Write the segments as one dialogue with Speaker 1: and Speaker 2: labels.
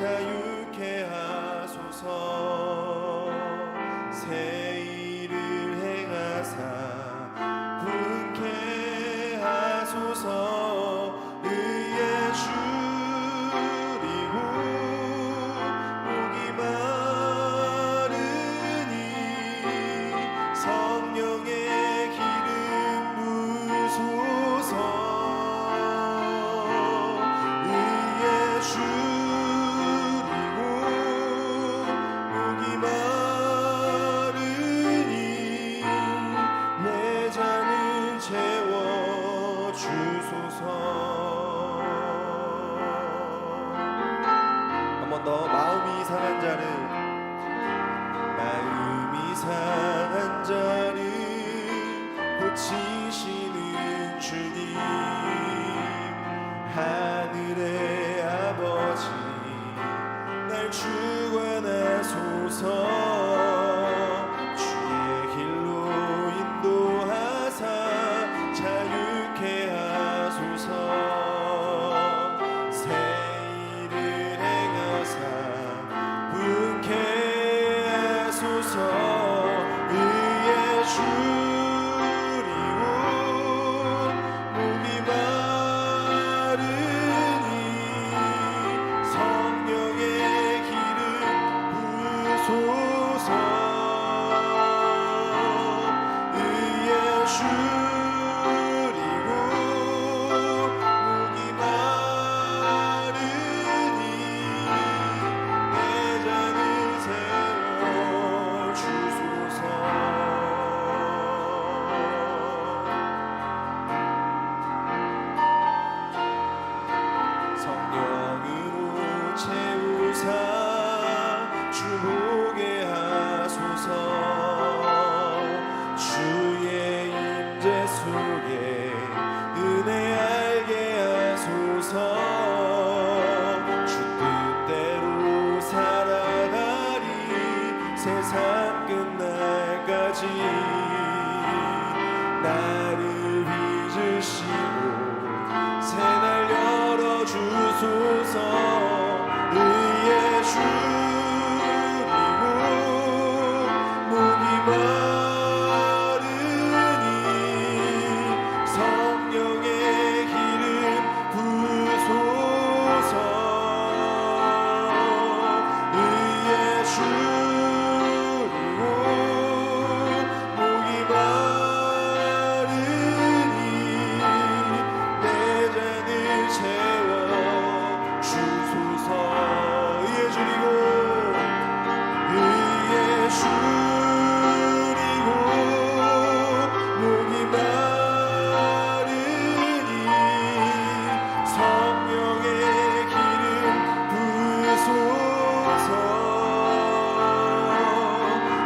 Speaker 1: 자유케 하소서. 새 일을 행하사 부흥케 하소서. 의의 주리고 목이 마르니 성령의 기름 부으소서. 의의 주리고 목이 마르니 내 잔을 채워 주소서. 한 번 더. 마음이 상한 자를 고치시는 주님, 하늘의 아버지 날 주관하소서. 주의 길로 인도하사 자유케 하소서. 새 일을 행하사 부흥케 하소서. 의의 주리고 목이 마르니 성령의 기름 부으소서. 의의 주리고 목이 마르니 내 잔을 세워 주소서. 성령으로 채우사 주보게 하소서. 주의 임재 속에 은혜 알게 하소서. 주 뜻대로 살아가리 세상 끝날까지. 나를 빚으시고 새날 열어주소서. 의의 주리고 목이 마르니 성령의 기름 부으소서. 의의 주리고 목이 마르니 내 잔을 채워 주소서. 의의 주리고 의의 주리고 목이 마르니 성령의 기름 부으소서.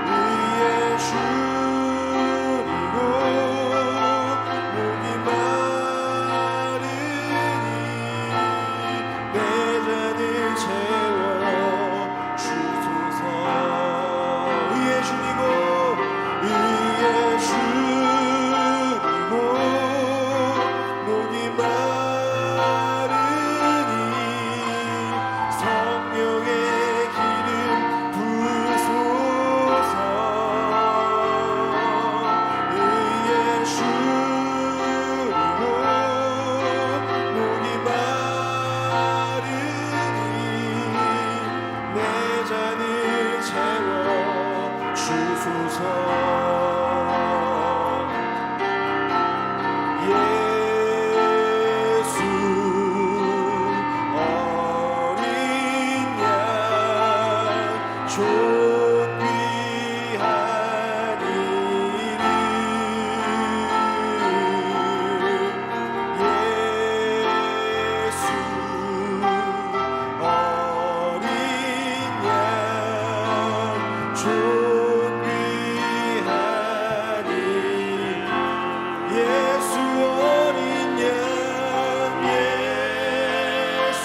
Speaker 1: 의의 주리고 목이 마르니 내 잔을 채워 주소서. 의의 주리고 의의 주리고 목이 마르니 성령의 기름 부으소서. 의의 주리고 목이 마르니 내 잔을 채워 주소서. 예수 어린 양 존귀한 이름. 예수 어린 양 존귀한 이름. 예수 어린 양 예수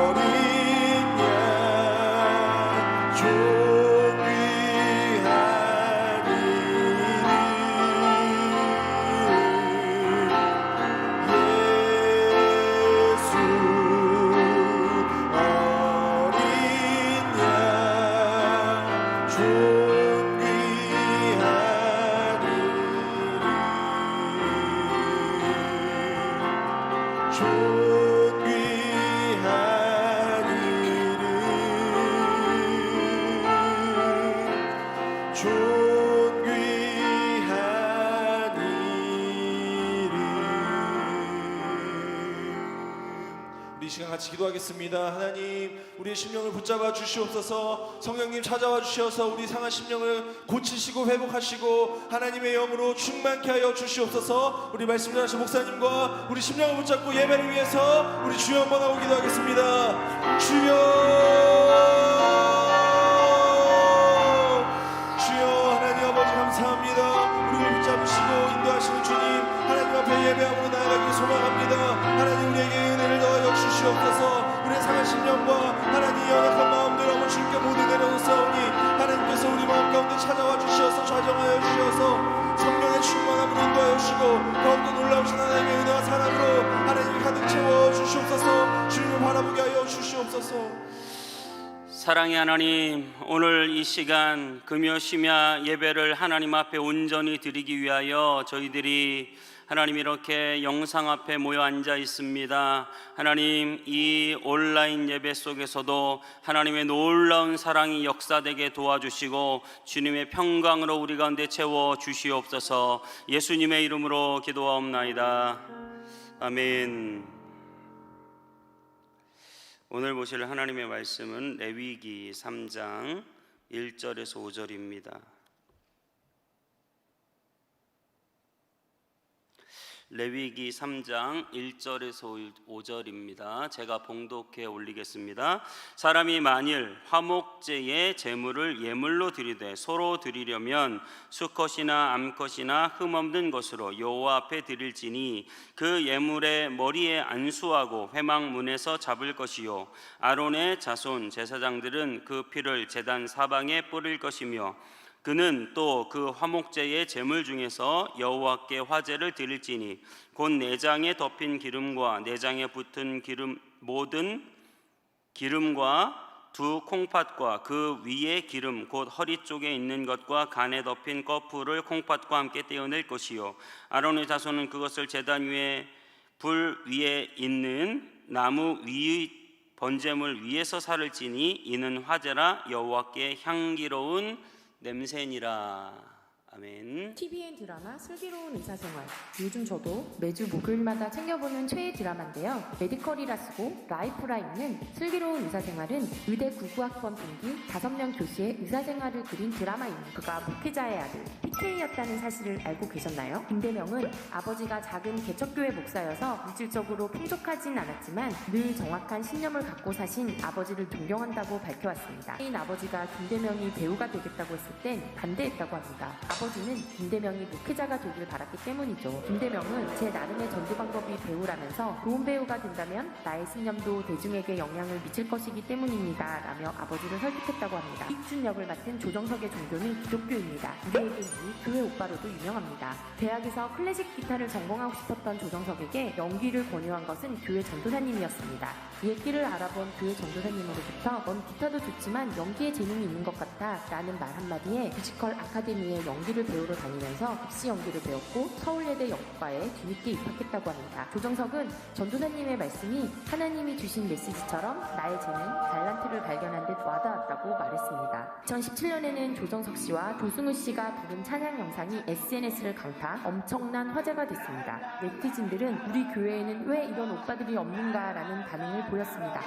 Speaker 1: 어린 양 시간 같이 기도하겠습니다. 하나님, 우리의 심령을 붙잡아 주시옵소서. 성령님 찾아와 주셔서 우리 상한 심령을 고치시고 회복하시고 하나님의 영으로 충만케 하여 주시옵소서. 우리 말씀 전하신 목사님과 우리 심령을 붙잡고 예배를 위해서 우리 주여 한번 하고 기도하겠습니다. 주여, 하나님 아버지 감사합니다. 우리를 붙잡으시고 인도하시는 주님, 하나님 앞에 예배함으로 나아가기 소망합니다. 하나님, 우리에게 은혜를 더하여 주시옵소서. 우리의 상한 심령과 하나님 연약한 마음들 한번 주님께 모두 내려놓사오니 하나님께서 우리 마음 가운데 찾아와 주셔서 좌정하여 주셔서 성령의 충만함으로 인도하여 주시고 더욱더 놀라우신 하나님의 은혜와 사랑으로 하나님이 가득 채워 주시옵소서. 주님을 바라보게 하여 주시옵소서.
Speaker 2: 사랑의 하나님, 오늘 이 시간 금요 심야 예배를 하나님 앞에 온전히 드리기 위하여 저희들이 하나님 이렇게 영상 앞에 모여 앉아 있습니다. 하나님, 이 온라인 예배 속에서도 하나님의 놀라운 사랑이 역사되게 도와주시고 주님의 평강으로 우리 가운데 채워 주시옵소서. 예수님의 이름으로 기도하옵나이다. 아멘. 오늘 보실 하나님의 말씀은 레위기 3장 1절에서 5절입니다. 레위기 3장 1절에서 5절입니다. 제가 봉독해 올리겠습니다. 사람이 만일 화목제의 제물을 예물로 드리되 서로 드리려면 수컷이나 암컷이나 흠없는 것으로 여호와 앞에 드릴지니 그 예물의 머리에 안수하고 회막문에서 잡을 것이요 아론의 자손 제사장들은 그 피를 제단 사방에 뿌릴 것이며 그는 또 그 화목제의 제물 중에서 여호와께 화제를 드릴지니 곧 내장에 덮인 기름과 내장에 붙은 기름 모든 기름과 두 콩팥과 그 위에 기름 곧 허리 쪽에 있는 것과 간에 덮인 거풀을 콩팥과 함께 떼어낼 것이요 아론의 자손은 그것을 제단 위에 불 위에 있는 나무 위의 번제물 위에서 살을 찌니 이는 화제라 여호와께 향기로운 냄새니라. 아멘.
Speaker 3: TVN 드라마 슬기로운 의사생활. 요즘 저도 매주 목요일마다 챙겨보는 최애 드라마인데요. 메디컬이라 쓰고 라이프라 읽는 슬기로운 의사생활은 의대 99학번 동기 5명 교수의 의사생활을 그린 드라마입니다. 그가 목회자의 아들 PK였다는 사실을 알고 계셨나요? 김대명은 아버지가 작은 개척교회 목사여서 물질적으로 풍족하진 않았지만 늘 정확한 신념을 갖고 사신 아버지를 존경한다고 밝혀왔습니다. 아버지가 김대명이 배우가 되겠다고 했을 땐 반대했다고 합니다. 아버지는 김대명이 목회자가 되길 바랐기 때문이죠. 김대명은 제 나름의 전도 방법이 배우라면서 좋은 배우가 된다면 나의 신념도 대중에게 영향을 미칠 것이기 때문입니다 라며 아버지를 설득했다고 합니다. 이준 역을 맡은 조정석의 종교는 기독교입니다. 우리에게 이 교회 오빠로도 유명합니다. 대학에서 클래식 기타를 전공하고 싶었던 조정석에게 연기를 권유한 것은 교회 전도사님이었습니다. 이 얘기를 알아본 교회 전도사님으로부터 넌 기타도 좋지만 연기에 재능이 있는 것 같아 라는 말 한마디에 뮤지컬 아카데미에 연기를 배우러 다니면서 입시 연기를 배웠고 서울예대 영과에 뒤늦게 입학했다고 합니다. 조정석은 전도사님의 말씀이 하나님이 주신 메시지처럼 나의 재능, 달란트를 발견한 듯 와닿았다고 말했습니다. 2017년에는 조정석 씨와 조승우 씨가 부른 찬양 영상이 SNS를 강타, 엄청난 화제가 됐습니다. 네티즌들은 우리 교회에는 왜 이런 오빠들이 없는가라는 반응을 보였습니다.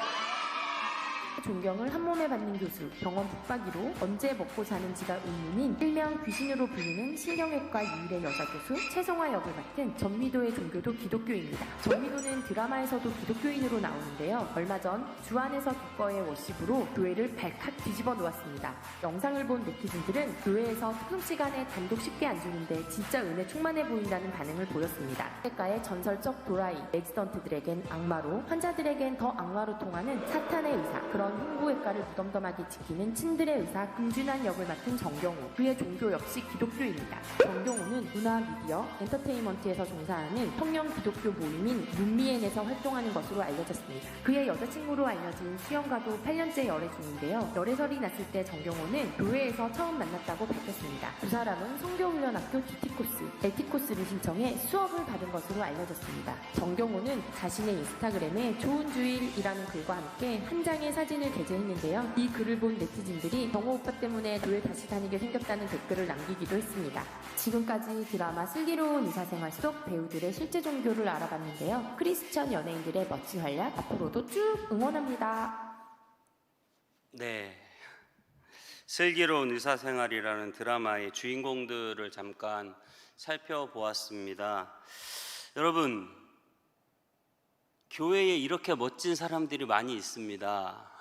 Speaker 3: 존경을 한몸에 받는 교수, 병원 붙박이로 언제 먹고 사는지가 의문인 일명 귀신으로 불리는 신경외과 유일의 여자 교수 최성화 역을 맡은 전미도의 종교도 기독교입니다. 전미도는 드라마에서도 기독교인으로 나오는데요. 얼마 전 주안에서 기꺼의 워십으로 교회를 발칵 뒤집어 놓았습니다. 영상을 본 네티즌들은 교회에서 특송 시간에 단독 쉽게 안 주는데 진짜 은혜 충만해 보인다는 반응을 보였습니다. 외과의 전설적 도라이, 엑시던트들에겐 악마로, 환자들에겐 더 악마로 통하는 사탄의 의사, 그런 흉부외과를 무덤덤하게 지키는 친들의 의사 금준환 역을 맡은 정경호, 그의 종교 역시 기독교입니다. 정경호는 문화, 미디어, 엔터테인먼트에서 종사하는 청년 기독교 모임인 문미엔에서 활동하는 것으로 알려졌습니다. 그의 여자친구로 알려진 수영과도 8년째 열애 중인데요. 열애설이 났을 때 정경호는 교회에서 처음 만났다고 밝혔습니다. 두 사람은 성교훈련학교 DT코스, LT코스를 신청해 수업을 받은 것으로 알려졌습니다. 정경호는 자신의 인스타그램에 좋은 주일이라는 글과 함께 한 장의 사진을 사진을 게재했는데요. 이 글을 본 네티즌들이 정호 오빠 때문에 교회 다시 다니게 생겼다는 댓글을 남기기도 했습니다. 지금까지 드라마 슬기로운 의사생활 속 배우들의 실제 종교를 알아봤는데요. 크리스천 연예인들의 멋진 활약 앞으로도 쭉 응원합니다.
Speaker 2: 네, 슬기로운 의사생활이라는 드라마의 주인공들을 잠깐 살펴보았습니다. 여러분, 교회에 이렇게 멋진 사람들이 많이 있습니다.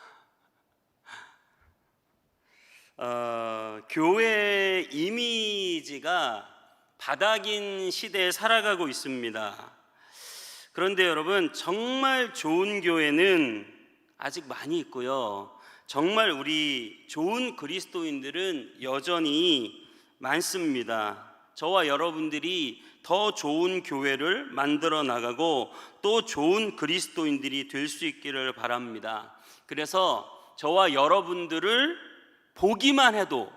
Speaker 2: 교회 이미지가 바닥인 시대에 살아가고 있습니다. 그런데 여러분, 정말 좋은 교회는 아직 많이 있고요. 정말 우리 좋은 그리스도인들은 여전히 많습니다. 저와 여러분들이 더 좋은 교회를 만들어 나가고 또 좋은 그리스도인들이 될 수 있기를 바랍니다. 그래서 저와 여러분들을 보기만 해도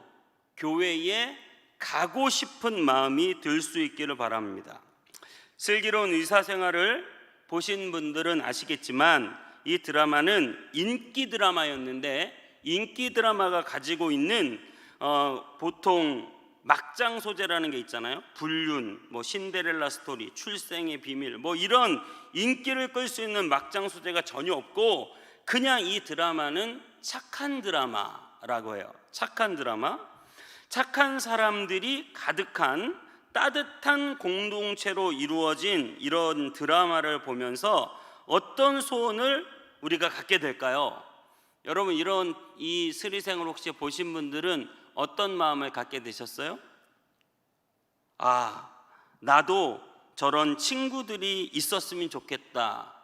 Speaker 2: 교회에 가고 싶은 마음이 들 수 있기를 바랍니다. 슬기로운 의사생활을 보신 분들은 아시겠지만 이 드라마는 인기 드라마였는데, 인기 드라마가 가지고 있는 보통 막장 소재라는 게 있잖아요. 불륜, 신데렐라 스토리, 출생의 비밀, 이런 인기를 끌 수 있는 막장 소재가 전혀 없고, 그냥 이 드라마는 착한 드라마라고 해요. 착한 드라마. 착한 사람들이 가득한 따뜻한 공동체로 이루어진 이런 드라마를 보면서 어떤 소원을 우리가 갖게 될까요? 여러분, 이 스리생을 혹시 보신 분들은 어떤 마음을 갖게 되셨어요? 나도 저런 친구들이 있었으면 좋겠다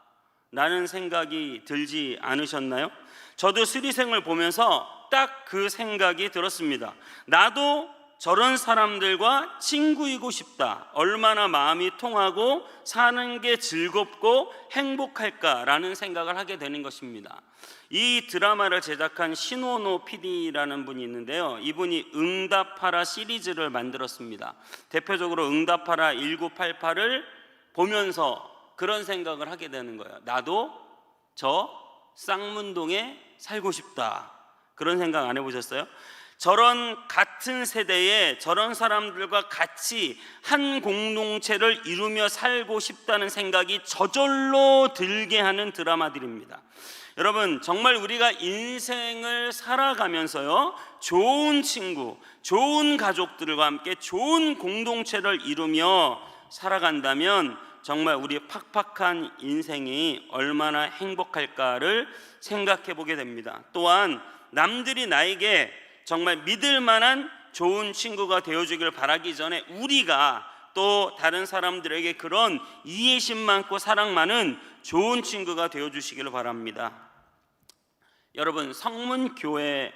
Speaker 2: 라는 생각이 들지 않으셨나요? 저도 스리생을 보면서 딱 그 생각이 들었습니다. 나도 저런 사람들과 친구이고 싶다. 얼마나 마음이 통하고 사는 게 즐겁고 행복할까라는 생각을 하게 되는 것입니다. 이 드라마를 제작한 신원호 PD라는 분이 있는데요. 이분이 응답하라 시리즈를 만들었습니다. 대표적으로 응답하라 1988을 보면서 그런 생각을 하게 되는 거예요. 나도 저 쌍문동에 살고 싶다. 그런 생각 안 해보셨어요? 저런 같은 세대에 저런 사람들과 같이 한 공동체를 이루며 살고 싶다는 생각이 저절로 들게 하는 드라마들입니다. 여러분, 정말 우리가 인생을 살아가면서요, 좋은 친구, 좋은 가족들과 함께 좋은 공동체를 이루며 살아간다면 정말 우리 팍팍한 인생이 얼마나 행복할까를 생각해 보게 됩니다. 또한 남들이 나에게 정말 믿을 만한 좋은 친구가 되어주길 바라기 전에 우리가 또 다른 사람들에게 그런 이해심 많고 사랑 많은 좋은 친구가 되어주시기를 바랍니다. 여러분, 성문교회에서도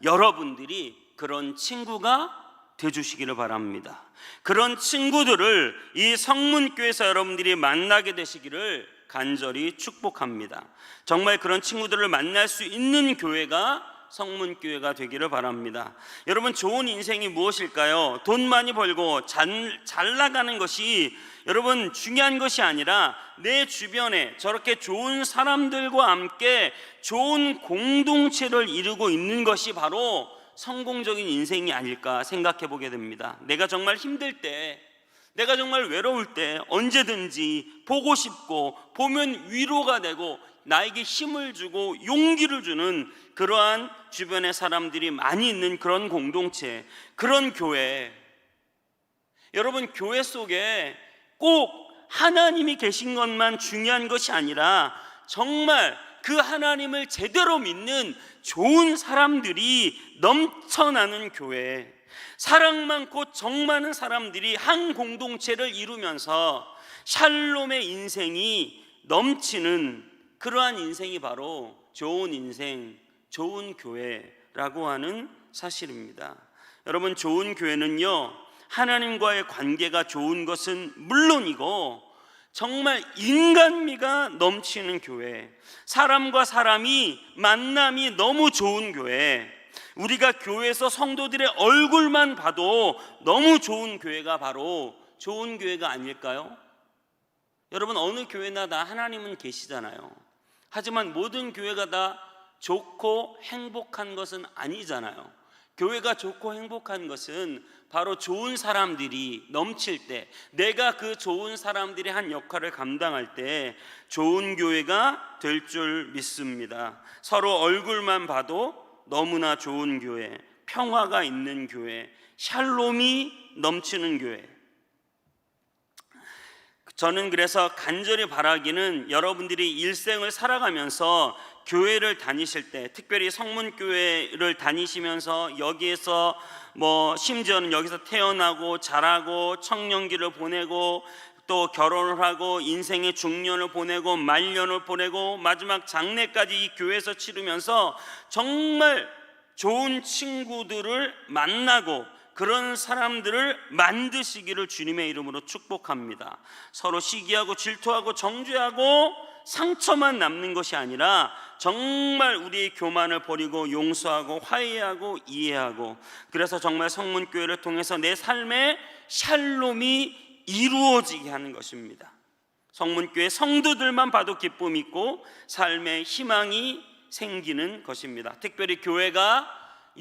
Speaker 2: 여러분들이 그런 친구가 되어주시기를 바랍니다. 그런 친구들을 이 성문교회에서 여러분들이 만나게 되시기를 간절히 축복합니다. 정말 그런 친구들을 만날 수 있는 교회가 성문교회가 되기를 바랍니다. 여러분, 좋은 인생이 무엇일까요? 돈 많이 벌고 잘 나가는 것이 여러분 중요한 것이 아니라 내 주변에 저렇게 좋은 사람들과 함께 좋은 공동체를 이루고 있는 것이 바로 성공적인 인생이 아닐까 생각해 보게 됩니다. 내가 정말 힘들 때, 내가 정말 외로울 때 언제든지 보고 싶고 보면 위로가 되고 나에게 힘을 주고 용기를 주는 그러한 주변의 사람들이 많이 있는 그런 공동체, 그런 교회. 여러분, 교회 속에 꼭 하나님이 계신 것만 중요한 것이 아니라 정말 그 하나님을 제대로 믿는 좋은 사람들이 넘쳐나는 교회, 사랑 많고 정 많은 사람들이 한 공동체를 이루면서 샬롬의 인생이 넘치는 그러한 인생이 바로 좋은 인생, 좋은 교회라고 하는 사실입니다. 여러분, 좋은 교회는요, 하나님과의 관계가 좋은 것은 물론이고 정말 인간미가 넘치는 교회, 사람과 사람이 만남이 너무 좋은 교회, 우리가 교회에서 성도들의 얼굴만 봐도 너무 좋은 교회가 바로 좋은 교회가 아닐까요? 여러분, 어느 교회나 다 하나님은 계시잖아요. 하지만 모든 교회가 다 좋고 행복한 것은 아니잖아요. 교회가 좋고 행복한 것은 바로 좋은 사람들이 넘칠 때, 내가 그 좋은 사람들이 한 역할을 감당할 때 좋은 교회가 될 줄 믿습니다. 서로 얼굴만 봐도 너무나 좋은 교회, 평화가 있는 교회, 샬롬이 넘치는 교회. 저는 그래서 간절히 바라기는 여러분들이 일생을 살아가면서 교회를 다니실 때, 특별히 성문교회를 다니시면서 여기에서 심지어는 여기서 태어나고 자라고 청년기를 보내고 또 결혼을 하고 인생의 중년을 보내고 말년을 보내고 마지막 장래까지 이 교회에서 치르면서 정말 좋은 친구들을 만나고 그런 사람들을 만드시기를 주님의 이름으로 축복합니다. 서로 시기하고 질투하고 정죄하고 상처만 남는 것이 아니라 정말 우리의 교만을 버리고 용서하고 화해하고 이해하고, 그래서 정말 성문교회를 통해서 내 삶에 샬롬이 이루어지게 하는 것입니다. 성문교회 성도들만 봐도 기쁨이 있고 삶에 희망이 생기는 것입니다. 특별히 교회가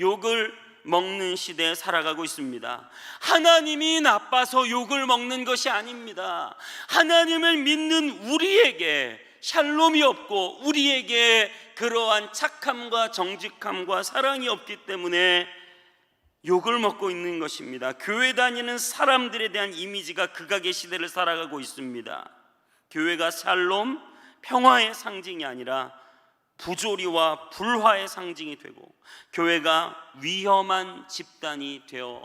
Speaker 2: 욕을 먹는 시대에 살아가고 있습니다. 하나님이 나빠서 욕을 먹는 것이 아닙니다. 하나님을 믿는 우리에게 샬롬이 없고 우리에게 그러한 착함과 정직함과 사랑이 없기 때문에 욕을 먹고 있는 것입니다. 교회 다니는 사람들에 대한 이미지가 극악의 시대를 살아가고 있습니다. 교회가 샬롬, 평화의 상징이 아니라 부조리와 불화의 상징이 되고 교회가 위험한 집단이 되어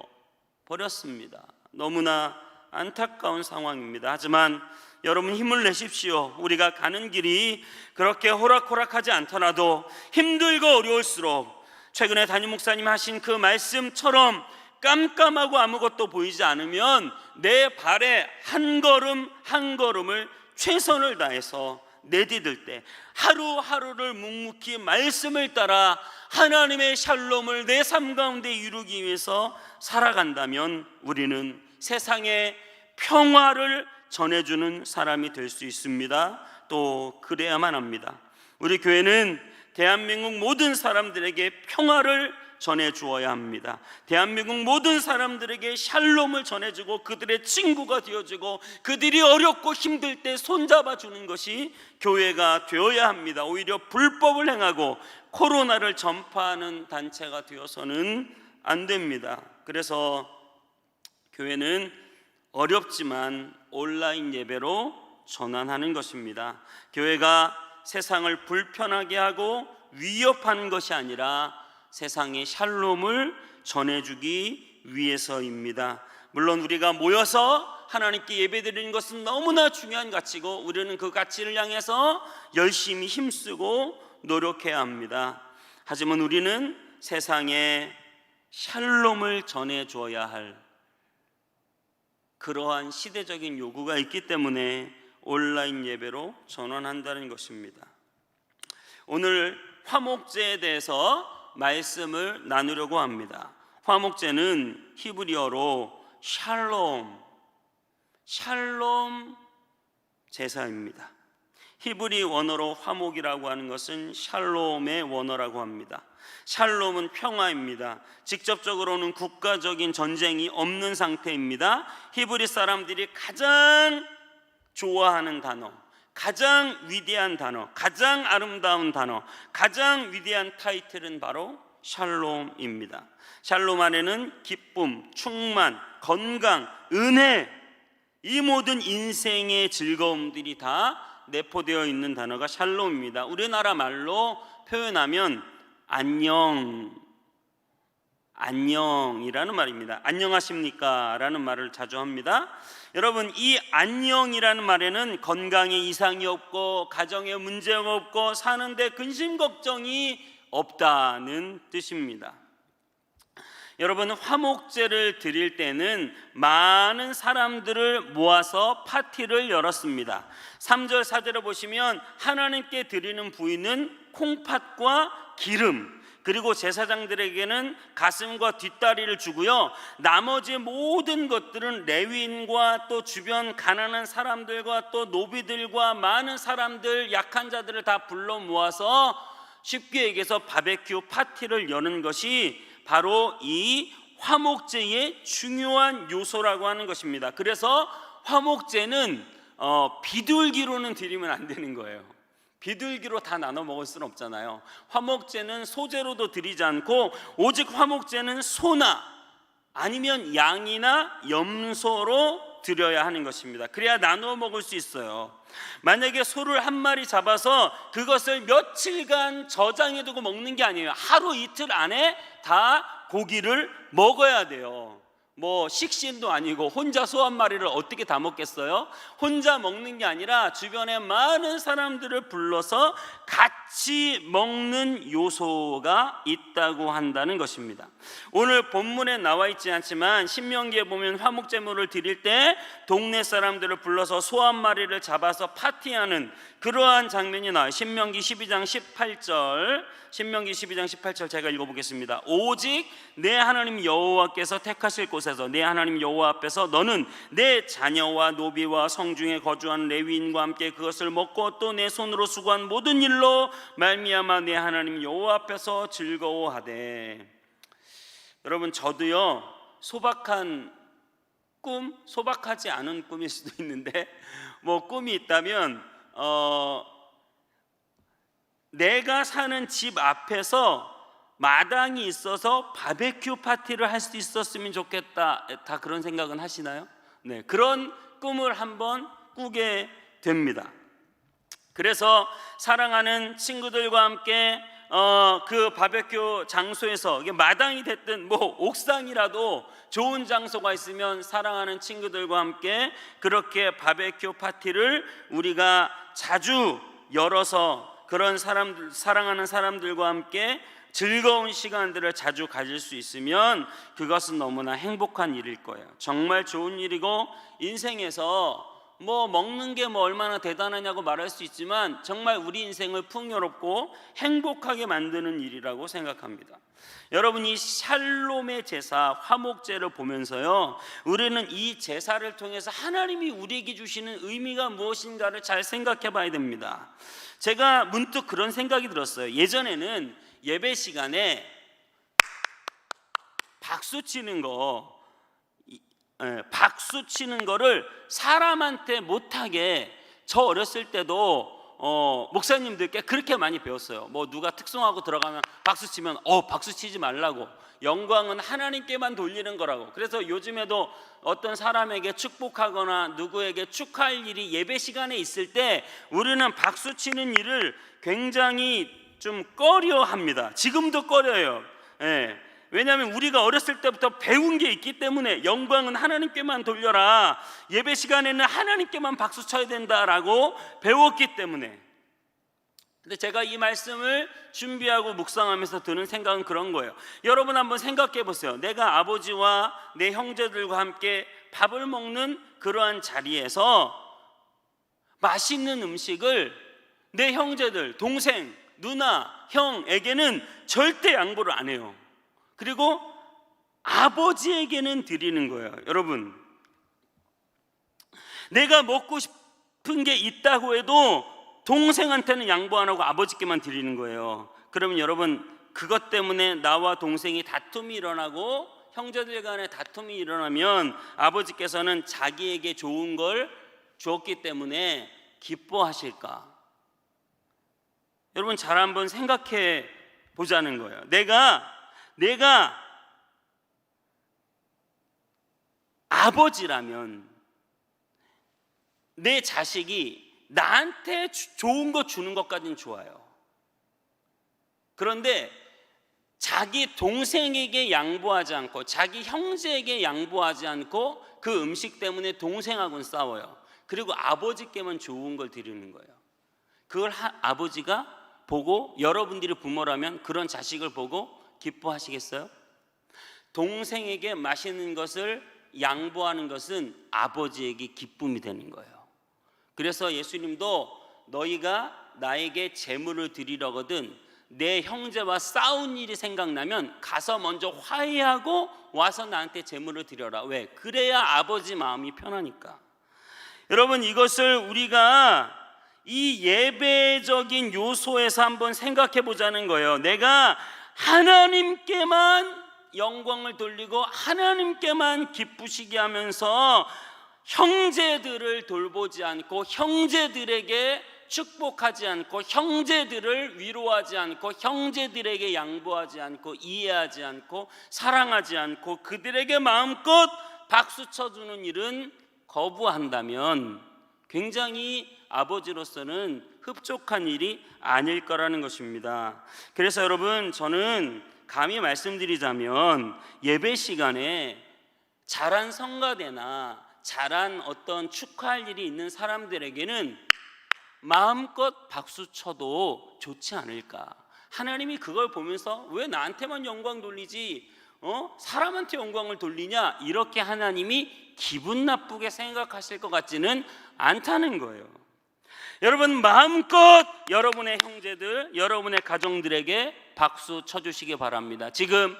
Speaker 2: 버렸습니다. 너무나 안타까운 상황입니다. 하지만 여러분 힘을 내십시오. 우리가 가는 길이 그렇게 호락호락하지 않더라도 힘들고 어려울수록 최근에 담임 목사님 하신 그 말씀처럼 깜깜하고 아무것도 보이지 않으면 내 발에 한 걸음 한 걸음을 최선을 다해서 내디딜 때 하루하루를 묵묵히 말씀을 따라 하나님의 샬롬을 내 삶 가운데 이루기 위해서 살아간다면 우리는 세상에 평화를 전해주는 사람이 될 수 있습니다. 또 그래야만 합니다. 우리 교회는 대한민국 모든 사람들에게 평화를 전해주어야 합니다. 대한민국 모든 사람들에게 샬롬을 전해주고 그들의 친구가 되어주고 그들이 어렵고 힘들 때 손잡아주는 것이 교회가 되어야 합니다. 오히려 불법을 행하고 코로나를 전파하는 단체가 되어서는 안 됩니다. 그래서 교회는 어렵지만 온라인 예배로 전환하는 것입니다. 교회가 세상을 불편하게 하고 위협하는 것이 아니라 세상에 샬롬을 전해주기 위해서입니다. 물론 우리가 모여서 하나님께 예배드리는 것은 너무나 중요한 가치고 우리는 그 가치를 향해서 열심히 힘쓰고 노력해야 합니다. 하지만 우리는 세상에 샬롬을 전해줘야 할 그러한 시대적인 요구가 있기 때문에 온라인 예배로 전환한다는 것입니다. 오늘 화목제에 대해서 말씀을 나누려고 합니다. 화목제는 히브리어로 샬롬 제사입니다. 히브리 원어로 화목이라고 하는 것은 샬롬의 원어라고 합니다. 샬롬은 평화입니다. 직접적으로는 국가적인 전쟁이 없는 상태입니다. 히브리 사람들이 가장 좋아하는 단어, 가장 위대한 단어, 가장 아름다운 단어, 가장 위대한 타이틀은 바로 샬롬입니다. 샬롬 안에는 기쁨, 충만, 건강, 은혜, 이 모든 인생의 즐거움들이 다 내포되어 있는 단어가 샬롬입니다. 우리나라 말로 표현하면 안녕이라는 말입니다. 안녕하십니까? 라는 말을 자주 합니다. 여러분, 이 안녕이라는 말에는 건강에 이상이 없고 가정에 문제가 없고 사는데 근심 걱정이 없다는 뜻입니다. 여러분, 화목제를 드릴 때는 많은 사람들을 모아서 파티를 열었습니다. 3절 4절을 보시면 하나님께 드리는 부위는 콩팥과 기름, 그리고 제사장들에게는 가슴과 뒷다리를 주고요, 나머지 모든 것들은 레위인과 또 주변 가난한 사람들과 또 노비들과 많은 사람들, 약한 자들을 다 불러 모아서 쉽게 얘기해서 바베큐 파티를 여는 것이 바로 이 화목제의 중요한 요소라고 하는 것입니다. 그래서 화목제는 비둘기로는 드리면 안 되는 거예요. 비둘기로 다 나눠 먹을 수는 없잖아요. 화목제는 소제로도 드리지 않고 오직 화목제는 소나 아니면 양이나 염소로 드려야 하는 것입니다. 그래야 나눠 먹을 수 있어요. 만약에 소를 한 마리 잡아서 그것을 며칠간 저장해 두고 먹는 게 아니에요. 하루 이틀 안에 다 고기를 먹어야 돼요. 뭐 식신도 아니고 혼자 소 한 마리를 어떻게 다 먹겠어요? 혼자 먹는 게 아니라 주변에 많은 사람들을 불러서 같이 먹는 요소가 있다고 한다는 것입니다. 오늘 본문에 나와 있지 않지만 신명기에 보면 화목제물을 드릴 때 동네 사람들을 불러서 소 한 마리를 잡아서 파티하는 그러한 장면이 나와요. 신명기 12장 18절, 신명기 12장 18절 제가 읽어보겠습니다. 오직 내 하나님 여호와께서 택하실 곳에서 내 하나님 여호와 앞에서 너는 내 자녀와 노비와 성중에 거주한 레위인과 함께 그것을 먹고 또 내 손으로 수고한 모든 일로 말미암아 내 하나님 여호와 앞에서 즐거워하되. 여러분, 저도요 소박한 꿈, 소박하지 않은 꿈일 수도 있는데 뭐 꿈이 있다면 내가 사는 집 앞에서 마당이 있어서 바베큐 파티를 할 수 있었으면 좋겠다, 다 그런 생각은 하시나요? 네, 그런 꿈을 한번 꾸게 됩니다. 그래서 사랑하는 친구들과 함께 그 바베큐 장소에서, 이게 마당이 됐든 뭐 옥상이라도 좋은 장소가 있으면 사랑하는 친구들과 함께 그렇게 바베큐 파티를 우리가 자주 열어서 그런 사람들, 사랑하는 사람들과 함께 즐거운 시간들을 자주 가질 수 있으면 그것은 너무나 행복한 일일 거예요. 정말 좋은 일이고, 인생에서 뭐 먹는 게 뭐 얼마나 대단하냐고 말할 수 있지만 정말 우리 인생을 풍요롭고 행복하게 만드는 일이라고 생각합니다. 여러분, 이 샬롬의 제사, 화목제를 보면서요, 우리는 이 제사를 통해서 하나님이 우리에게 주시는 의미가 무엇인가를 잘 생각해 봐야 됩니다. 제가 문득 그런 생각이 들었어요. 예전에는 예배 시간에 박수 치는 거를 사람한테 못하게 저 어렸을 때도 목사님들께 그렇게 많이 배웠어요. 뭐 누가 특송하고 들어가면 박수 치면 박수 치지 말라고, 영광은 하나님께만 돌리는 거라고. 그래서 요즘에도 어떤 사람에게 축복하거나 누구에게 축하할 일이 예배 시간에 있을 때 우리는 박수 치는 일을 굉장히 좀 꺼려합니다. 지금도 꺼려요. 왜냐하면 우리가 어렸을 때부터 배운 게 있기 때문에, 영광은 하나님께만 돌려라, 예배 시간에는 하나님께만 박수 쳐야 된다라고 배웠기 때문에. 근데 제가 이 말씀을 준비하고 묵상하면서 드는 생각은 그런 거예요. 여러분 한번 생각해 보세요. 내가 아버지와 내 형제들과 함께 밥을 먹는 그러한 자리에서 맛있는 음식을 내 형제들, 동생, 누나, 형에게는 절대 양보를 안 해요. 그리고 아버지에게는 드리는 거예요. 여러분, 내가 먹고 싶은 게 있다고 해도 동생한테는 양보 안 하고 아버지께만 드리는 거예요. 그러면 여러분, 그것 때문에 나와 동생이 다툼이 일어나고 형제들 간에 다툼이 일어나면 아버지께서는 자기에게 좋은 걸 주었기 때문에 기뻐하실까? 여러분, 잘 한번 생각해 보자는 거예요. 내가 아버지라면 내 자식이 나한테 좋은 거 주는 것까지는 좋아요. 그런데 자기 동생에게 양보하지 않고 자기 형제에게 양보하지 않고 그 음식 때문에 동생하고는 싸워요. 그리고 아버지께만 좋은 걸 드리는 거예요. 그걸 아버지가 보고, 여러분들이 부모라면 그런 자식을 보고 기뻐하시겠어요? 동생에게 맛있는 것을 양보하는 것은 아버지에게 기쁨이 되는 거예요. 그래서 예수님도 너희가 나에게 제물을 드리려거든 내 형제와 싸운 일이 생각나면 가서 먼저 화해하고 와서 나한테 제물을 드려라. 왜? 그래야 아버지 마음이 편하니까. 여러분, 이것을 우리가 이 예배적인 요소에서 한번 생각해 보자는 거예요. 내가 하나님께만 영광을 돌리고 하나님께만 기쁘시게 하면서 형제들을 돌보지 않고 형제들에게 축복하지 않고 형제들을 위로하지 않고 형제들에게 양보하지 않고 이해하지 않고 사랑하지 않고 그들에게 마음껏 박수 쳐주는 일은 거부한다면 굉장히 아버지로서는 흡족한 일이 아닐 거라는 것입니다. 그래서 여러분, 저는 감히 말씀드리자면 예배 시간에 잘한 성가대나 잘한 어떤 축하할 일이 있는 사람들에게는 마음껏 박수 쳐도 좋지 않을까. 하나님이 그걸 보면서 왜 나한테만 영광 돌리지 사람한테 영광을 돌리냐, 이렇게 하나님이 기분 나쁘게 생각하실 것 같지는 않다는 거예요. 여러분, 마음껏 여러분의 형제들, 여러분의 가정들에게 박수 쳐주시기 바랍니다. 지금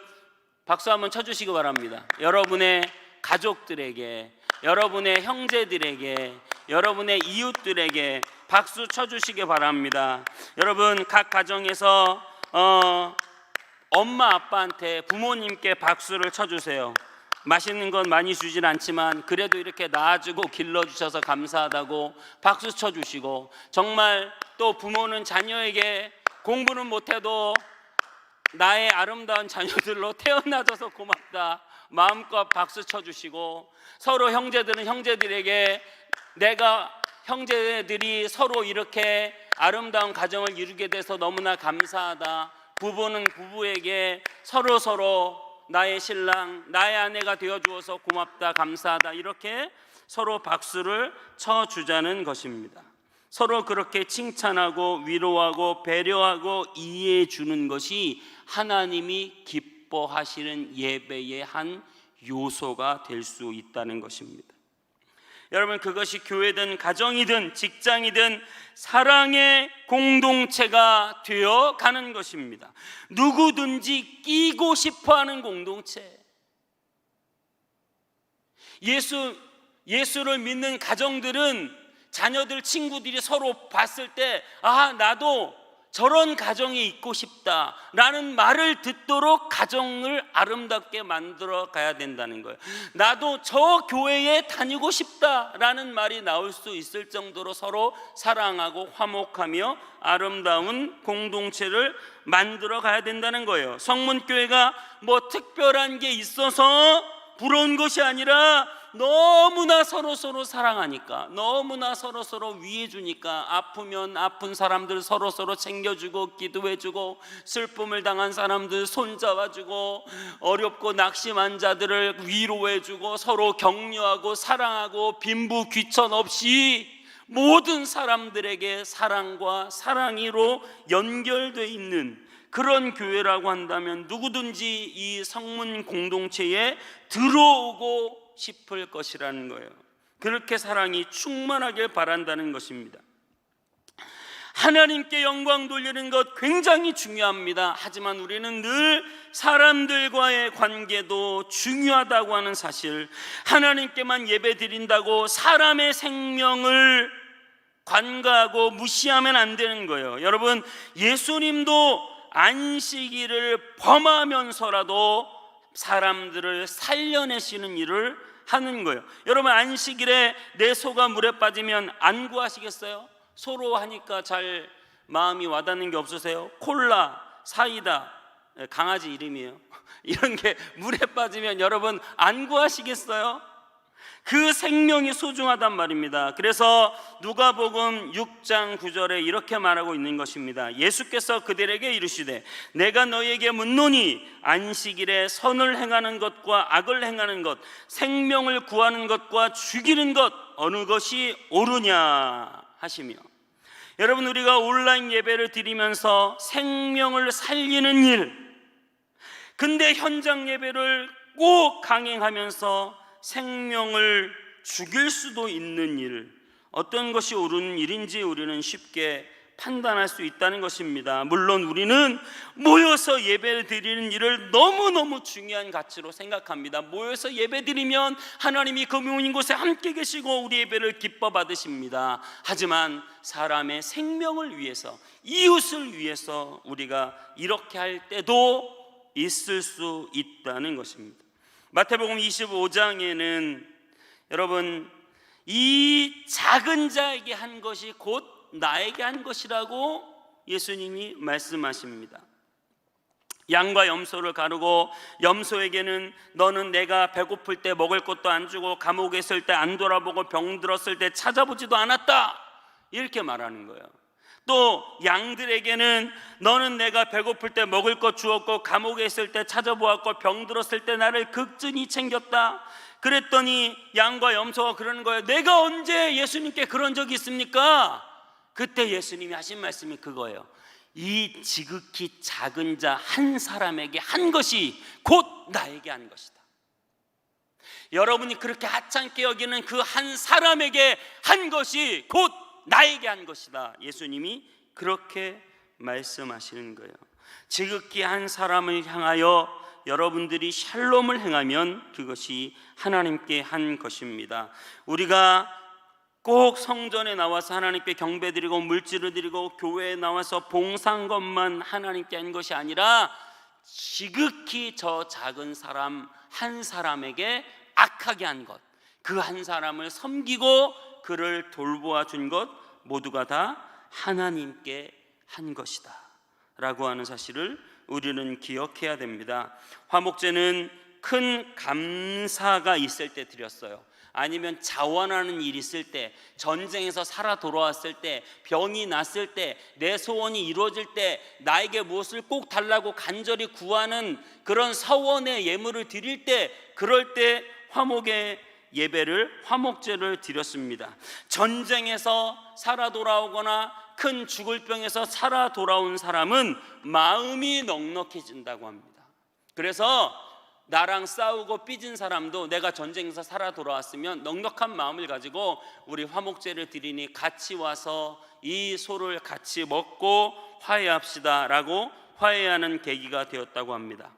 Speaker 2: 박수 한번 쳐주시기 바랍니다. 여러분의 가족들에게, 여러분의 형제들에게, 여러분의 이웃들에게 박수 쳐주시기 바랍니다. 여러분, 각 가정에서 엄마 아빠한테, 부모님께 박수를 쳐주세요. 맛있는 건 많이 주진 않지만 그래도 이렇게 낳아주고 길러주셔서 감사하다고 박수 쳐주시고, 정말 또 부모는 자녀에게 공부는 못해도 나의 아름다운 자녀들로 태어나줘서 고맙다 마음껏 박수 쳐주시고, 서로 형제들은 형제들에게 내가 형제들이 서로 이렇게 아름다운 가정을 이루게 돼서 너무나 감사하다, 부부는 부부에게 서로 나의 신랑, 나의 아내가 되어주어서 고맙다, 감사하다, 이렇게 서로 박수를 쳐주자는 것입니다. 서로 그렇게 칭찬하고 위로하고 배려하고 이해해 주는 것이 하나님이 기뻐하시는 예배의 한 요소가 될 수 있다는 것입니다. 여러분, 그것이 교회든 가정이든 직장이든 사랑의 공동체가 되어 가는 것입니다. 누구든지 끼고 싶어하는 공동체. 예수를 믿는 가정들은 자녀들, 친구들이 서로 봤을 때 나도 저런 가정에 있고 싶다라는 말을 듣도록 가정을 아름답게 만들어 가야 된다는 거예요. 나도 저 교회에 다니고 싶다라는 말이 나올 수 있을 정도로 서로 사랑하고 화목하며 아름다운 공동체를 만들어 가야 된다는 거예요. 성문교회가 뭐 특별한 게 있어서 부러운 것이 아니라 너무나 서로 사랑하니까, 너무나 서로 위해주니까, 아프면 아픈 사람들 서로 챙겨주고 기도해주고, 슬픔을 당한 사람들 손잡아주고, 어렵고 낙심한 자들을 위로해주고, 서로 격려하고 사랑하고, 빈부 귀천 없이 모든 사람들에게 사랑과 사랑이로 연결되어 있는 그런 교회라고 한다면 누구든지 이 성문 공동체에 들어오고 싶을 것이라는 거예요. 그렇게 사랑이 충만하길 바란다는 것입니다. 하나님께 영광 돌리는 것 굉장히 중요합니다. 하지만 우리는 늘 사람들과의 관계도 중요하다고 하는 사실, 하나님께만 예배 드린다고 사람의 생명을 관가하고 무시하면 안 되는 거예요. 여러분, 예수님도 안식일을 범하면서라도 사람들을 살려내시는 일을 하는 거예요. 여러분, 안식일에 내 소가 물에 빠지면 안 구하시겠어요? 소로 하니까 잘 마음이 와닿는 게 없으세요? 콜라, 사이다, 강아지 이름이에요. 이런 게 물에 빠지면 여러분 안 구하시겠어요? 그 생명이 소중하단 말입니다. 그래서 누가복음 6장 9절에 이렇게 말하고 있는 것입니다. 예수께서 그들에게 이르시되 내가 너희에게 묻노니 안식일에 선을 행하는 것과 악을 행하는 것, 생명을 구하는 것과 죽이는 것 어느 것이 옳으냐 하시며, 여러분, 우리가 온라인 예배를 드리면서 생명을 살리는 일, 근데 현장 예배를 꼭 강행하면서 생명을 죽일 수도 있는 일, 어떤 것이 옳은 일인지 우리는 쉽게 판단할 수 있다는 것입니다. 물론 우리는 모여서 예배를 드리는 일을 너무너무 중요한 가치로 생각합니다. 모여서 예배 드리면 하나님이 그 모인 곳에 함께 계시고 우리 예배를 기뻐 받으십니다. 하지만 사람의 생명을 위해서, 이웃을 위해서 우리가 이렇게 할 때도 있을 수 있다는 것입니다. 마태복음 25장에는 여러분, 이 작은 자에게 한 것이 곧 나에게 한 것이라고 예수님이 말씀하십니다. 양과 염소를 가르고 염소에게는 너는 내가 배고플 때 먹을 것도 안 주고 감옥에 있을 때 안 돌아보고 병 들었을 때 찾아보지도 않았다, 이렇게 말하는 거예요. 또 양들에게는 너는 내가 배고플 때 먹을 것 주었고 감옥에 있을 때 찾아보았고 병 들었을 때 나를 극진히 챙겼다. 그랬더니 양과 염소가 그러는 거예요. 내가 언제 예수님께 그런 적이 있습니까? 그때 예수님이 하신 말씀이 그거예요. 이 지극히 작은 자 한 사람에게 한 것이 곧 나에게 한 것이다. 여러분이 그렇게 하찮게 여기는 그 한 사람에게 한 것이 곧 나에게 한 것이다. 예수님이 그렇게 말씀하시는 거예요. 지극히 한 사람을 향하여 여러분들이 샬롬을 행하면 그것이 하나님께 한 것입니다. 우리가 꼭 성전에 나와서 하나님께 경배드리고 물질을 드리고 교회에 나와서 봉사한 것만 하나님께 한 것이 아니라 지극히 저 작은 사람 한 사람에게 악하게 한 것, 그 한 사람을 섬기고 그를 돌보아 준 것 모두가 다 하나님께 한 것이다 라고 하는 사실을 우리는 기억해야 됩니다. 화목제는 큰 감사가 있을 때 드렸어요. 아니면 자원하는 일이 있을 때, 전쟁에서 살아 돌아왔을 때, 병이 났을 때, 내 소원이 이루어질 때, 나에게 무엇을 꼭 달라고 간절히 구하는 그런 서원의 예물을 드릴 때, 그럴 때 화목의 예배를, 화목제를 드렸습니다. 전쟁에서 살아 돌아오거나 큰 죽을 병에서 살아 돌아온 사람은 마음이 넉넉해진다고 합니다. 그래서 나랑 싸우고 삐진 사람도 내가 전쟁에서 살아 돌아왔으면 넉넉한 마음을 가지고 우리 화목제를 드리니 같이 와서 이 소를 같이 먹고 화해합시다 라고 화해하는 계기가 되었다고 합니다.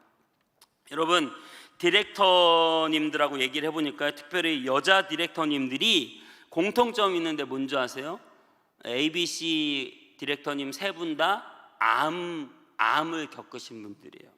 Speaker 2: 여러분, 디렉터님들하고 얘기를 해보니까 특별히 여자 디렉터님들이 공통점이 있는데 뭔지 아세요? ABC 디렉터님 세 분 다 암을 겪으신 분들이에요.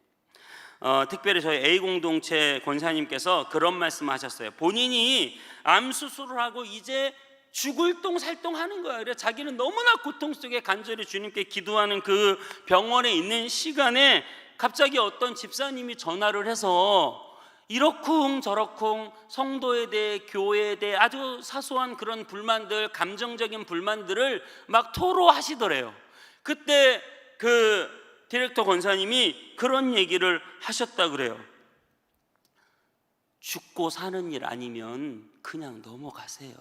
Speaker 2: 특별히 저희 A 공동체 권사님께서 그런 말씀하셨어요. 본인이 암 수술을 하고 이제 죽을 똥살똥 하는 거예요. 그래서 자기는 너무나 고통 속에 간절히 주님께 기도하는 그 병원에 있는 시간에 갑자기 어떤 집사님이 전화를 해서 이러쿵 저러쿵 성도에 대해, 교회에 대해 아주 사소한 그런 불만들, 감정적인 불만들을 막 토로하시더래요. 그때 그 디렉터 권사님이 그런 얘기를 하셨다 그래요. 죽고 사는 일 아니면 그냥 넘어가세요.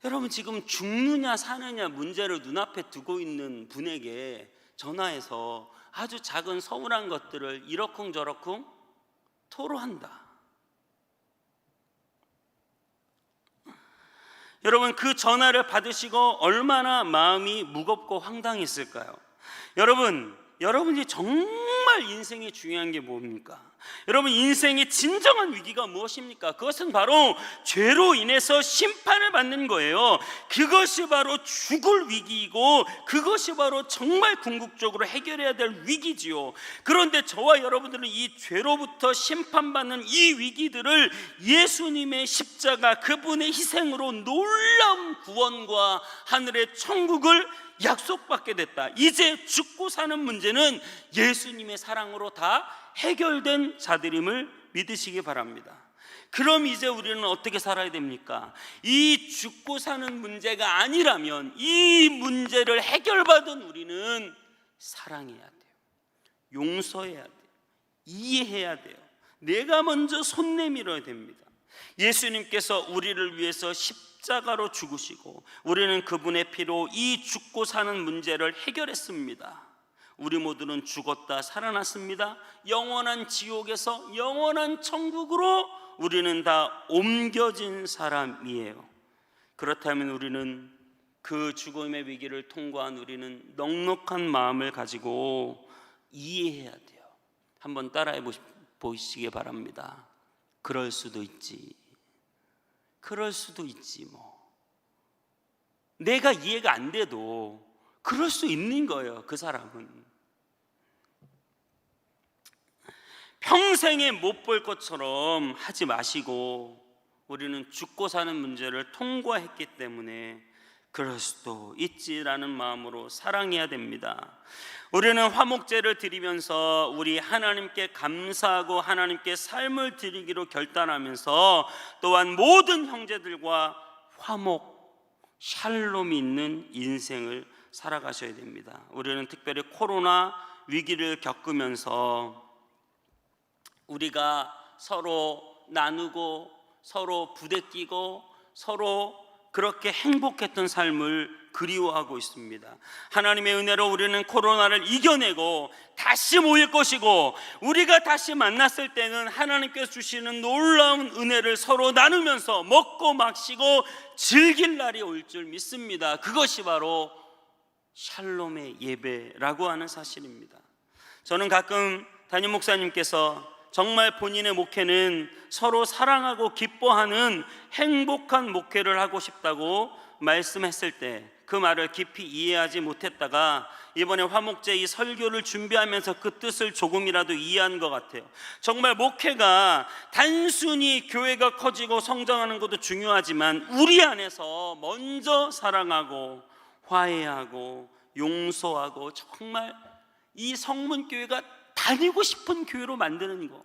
Speaker 2: 여러분, 지금 죽느냐 사느냐 문제를 눈앞에 두고 있는 분에게 전화해서 아주 작은 서운한 것들을 이러쿵저러쿵 토로한다. 여러분, 그 전화를 받으시고 얼마나 마음이 무겁고 황당했을까요? 여러분이 정말 인생이 중요한 게 뭡니까? 여러분, 인생의 진정한 위기가 무엇입니까? 그것은 바로 죄로 인해서 심판을 받는 거예요. 그것이 바로 죽을 위기이고 그것이 바로 정말 궁극적으로 해결해야 될 위기지요. 그런데 저와 여러분들은 이 죄로부터 심판받는 이 위기들을 예수님의 십자가, 그분의 희생으로 놀라운 구원과 하늘의 천국을 약속받게 됐다. 이제 죽고 사는 문제는 예수님의 사랑으로 다 해결된 자들임을 믿으시기 바랍니다. 그럼 이제 우리는 어떻게 살아야 됩니까? 이 죽고 사는 문제가 아니라면 이 문제를 해결받은 우리는 사랑해야 돼요. 용서해야 돼요. 이해해야 돼요. 내가 먼저 손 내밀어야 됩니다. 예수님께서 우리를 위해서 십자가로 죽으시고 우리는 그분의 피로 이 죽고 사는 문제를 해결했습니다. 우리 모두는 죽었다 살아났습니다. 영원한 지옥에서 영원한 천국으로 우리는 다 옮겨진 사람이에요. 그렇다면 우리는 그 죽음의 위기를 통과한 우리는 넉넉한 마음을 가지고 이해해야 돼요. 한번 따라해 보시기 바랍니다. 그럴 수도 있지. 그럴 수도 있지 뭐. 내가 이해가 안 돼도 그럴 수 있는 거예요. 그 사람은 평생에 못 볼 것처럼 하지 마시고, 우리는 죽고 사는 문제를 통과했기 때문에 그럴 수도 있지라는 마음으로 사랑해야 됩니다. 우리는 화목제를 드리면서 우리 하나님께 감사하고 하나님께 삶을 드리기로 결단하면서 또한 모든 형제들과 화목, 샬롬이 있는 인생을 살아가셔야 됩니다. 우리는 특별히 코로나 위기를 겪으면서 우리가 서로 나누고 서로 부대끼고 서로 그렇게 행복했던 삶을 그리워하고 있습니다. 하나님의 은혜로 우리는 코로나를 이겨내고 다시 모일 것이고, 우리가 다시 만났을 때는 하나님께서 주시는 놀라운 은혜를 서로 나누면서 먹고 마시고 즐길 날이 올 줄 믿습니다. 그것이 바로 샬롬의 예배라고 하는 사실입니다. 저는 가끔 담임 목사님께서 정말 본인의 목회는 서로 사랑하고 기뻐하는 행복한 목회를 하고 싶다고 말씀했을 때 그 말을 깊이 이해하지 못했다가 이번에 화목제 이 설교를 준비하면서 그 뜻을 조금이라도 이해한 것 같아요. 정말 목회가 단순히 교회가 커지고 성장하는 것도 중요하지만 우리 안에서 먼저 사랑하고 화해하고 용서하고 정말 이 성문교회가 다니고 싶은 교회로 만드는 것,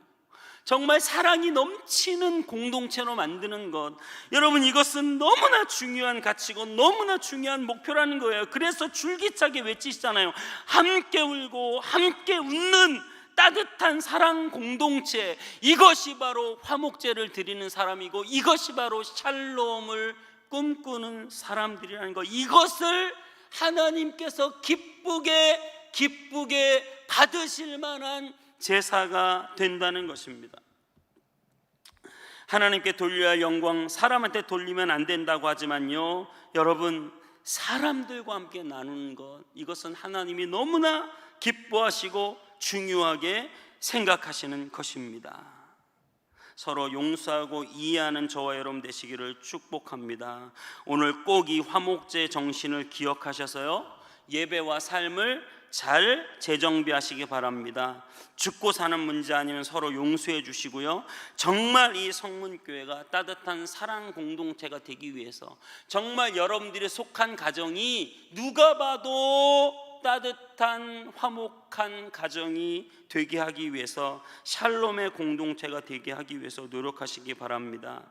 Speaker 2: 정말 사랑이 넘치는 공동체로 만드는 것, 여러분 이것은 너무나 중요한 가치고 너무나 중요한 목표라는 거예요. 그래서 줄기차게 외치시잖아요. 함께 울고 함께 웃는 따뜻한 사랑 공동체, 이것이 바로 화목제를 드리는 사람이고 이것이 바로 샬롬을 꿈꾸는 사람들이라는 것, 이것을 하나님께서 기쁘게 받으실 만한 제사가 된다는 것입니다. 하나님께 돌려야 할 영광 사람한테 돌리면 안 된다고 하지만요, 여러분 사람들과 함께 나누는 것, 이것은 하나님이 너무나 기뻐하시고 중요하게 생각하시는 것입니다. 서로 용서하고 이해하는 저와 여러분 되시기를 축복합니다. 오늘 꼭 이 화목제 정신을 기억하셔서요, 예배와 삶을 잘 재정비하시기 바랍니다. 죽고 사는 문제 아니면 서로 용서해 주시고요, 정말 이 성문교회가 따뜻한 사랑 공동체가 되기 위해서, 정말 여러분들이 속한 가정이 누가 봐도 따뜻한 화목한 가정이 되게 하기 위해서, 샬롬의 공동체가 되게 하기 위해서 노력하시기 바랍니다.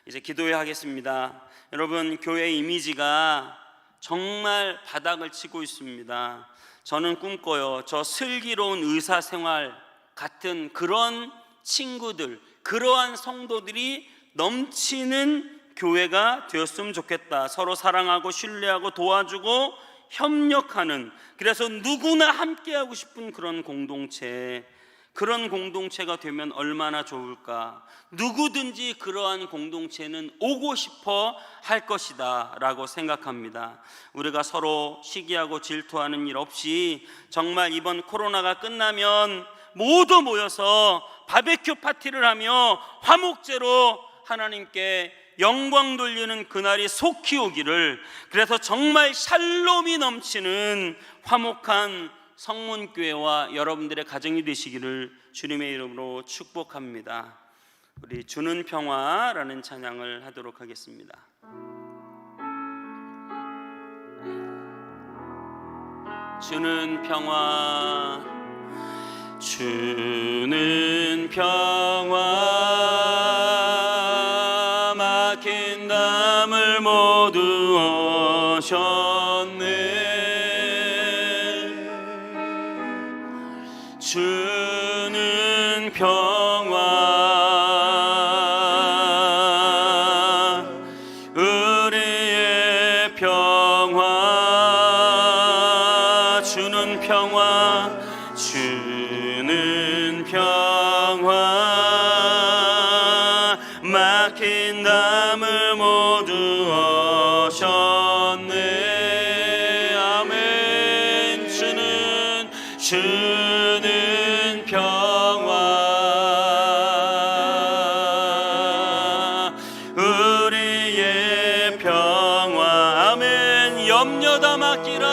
Speaker 2: 이제 기도해야 하겠습니다. 여러분, 교회 이미지가 정말 바닥을 치고 있습니다. 저는 꿈꿔요. 저 슬기로운 의사생활 같은 그런 친구들, 그러한 성도들이 넘치는 교회가 되었으면 좋겠다. 서로 사랑하고 신뢰하고 도와주고 협력하는, 그래서 누구나 함께하고 싶은 그런 공동체, 그런 공동체가 되면 얼마나 좋을까. 누구든지 그러한 공동체는 오고 싶어 할 것이다 라고 생각합니다. 우리가 서로 시기하고 질투하는 일 없이 정말 이번 코로나가 끝나면 모두 모여서 바베큐 파티를 하며 화목제로 하나님께 영광 돌리는 그날이 속히 오기를, 그래서 정말 샬롬이 넘치는 화목한 성문교회와 여러분들의 가정이 되시기를 주님의 이름으로 축복합니다. 우리 주는 평화라는 찬양을 하도록 하겠습니다. 주는 평화, 주는 평화, 막힌 담을 모두 어셨네. 주는 평화, 우리의 평화, 주는 평화, 주는 평화, 막힌 담을 모두 어셨네. 주는 평화 우리의 평화 아멘 염려다 맡기라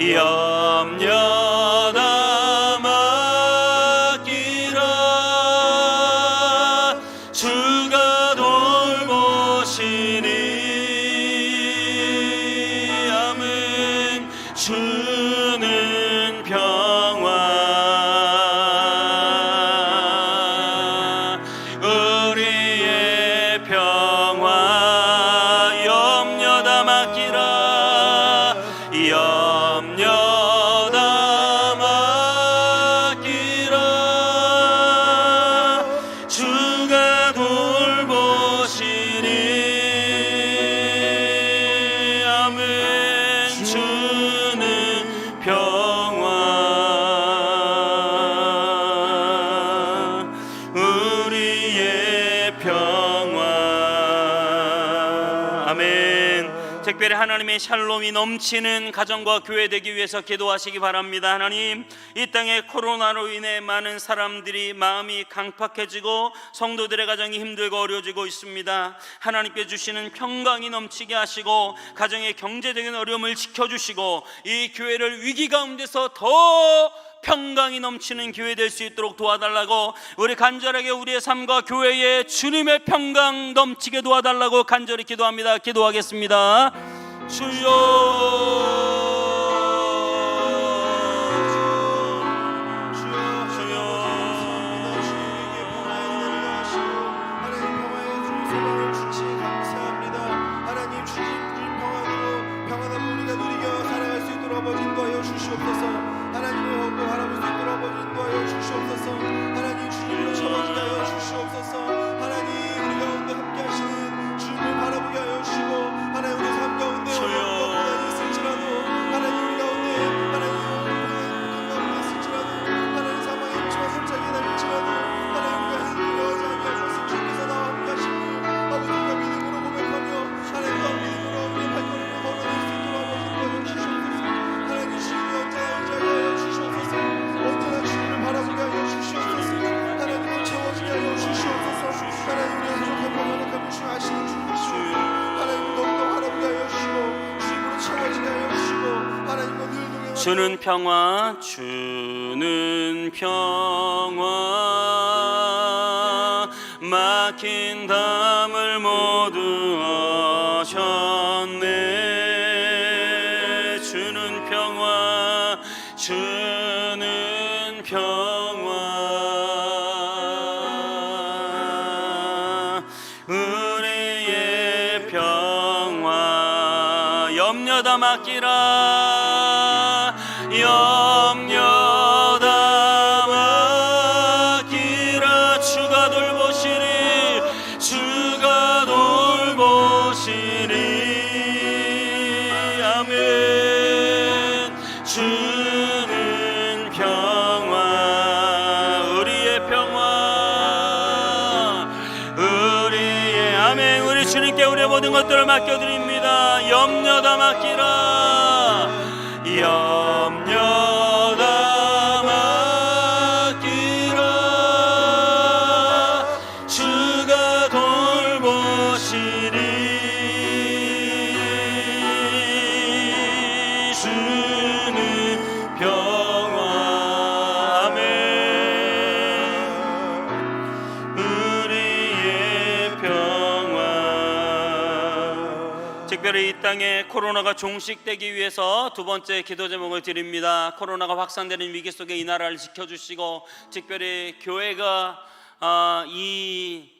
Speaker 2: 염려다 맡기라 주가 돌보시니 아멘 주는 평화 우리의 평화 염려다 맡기라 염려다 맡기라 주가 돌보시니 아멘 주는 평화 우리의 평화 아멘. 특별히 하나님의 샬롬이 넘치는 가정과 교회 되기 위해서 기도하시기 바랍니다. 하나님, 이 땅에 코로나로 인해 많은 사람들이 마음이 강팍해지고 성도들의 가정이 힘들고 어려워지고 있습니다. 하나님께 주시는 평강이 넘치게 하시고 가정의 경제적인 어려움을 지켜주시고 이 교회를 위기 가운데서 더 평강이 넘치는 교회 될 수 있도록 도와달라고 우리 간절하게 우리의 삶과 교회에 주님의 평강 넘치게 도와달라고 간절히 기도합니다. 기도하겠습니다. 주여 주는 평화 주는 평화 막힌 담을 모두 하셨네 주는 평화 주는 평화 우리의 평화 염려다 맡기라 염려다 맡기라 주가 돌보시리 주가 돌보시리 아멘 주는 평화 우리의 평화 우리의 아멘 우리 주님께 우리의 모든 것들을 맡겨드립니다 염려다 맡기라 염려다 맡기라 주가 돌보시리 주는 평화 아멘 우리의 평화 특별히 이 땅에 코로나가 종식되기 위해서 두 번째 기도 제목을 드립니다. 코로나가 확산되는 위기 속에 이 나라를 지켜주시고 특별히 교회가 이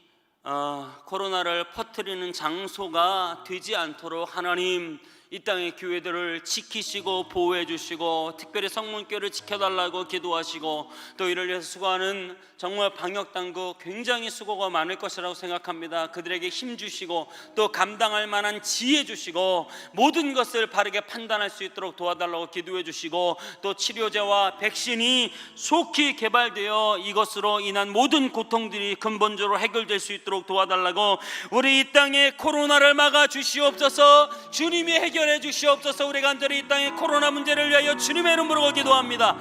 Speaker 2: 코로나를 퍼뜨리는 장소가 되지 않도록 하나님 이 땅의 교회들을 지키시고 보호해 주시고 특별히 성문교를 지켜달라고 기도하시고 또 이를 위해서 수고하는 정말 방역당국 굉장히 수고가 많을 것이라고 생각합니다. 그들에게 힘 주시고 또 감당할 만한 지혜 주시고 모든 것을 바르게 판단할 수 있도록 도와달라고 기도해 주시고 또 치료제와 백신이 속히 개발되어 이것으로 인한 모든 고통들이 근본적으로 해결될 수 있도록 도와달라고 우리 이 땅에 코로나를 막아 주시옵소서. 주님이 해결 해결해 주시옵소서. 우리 간절히 이 땅의 코로나 문제를 위하여 주님의 이름으로 기도합니다.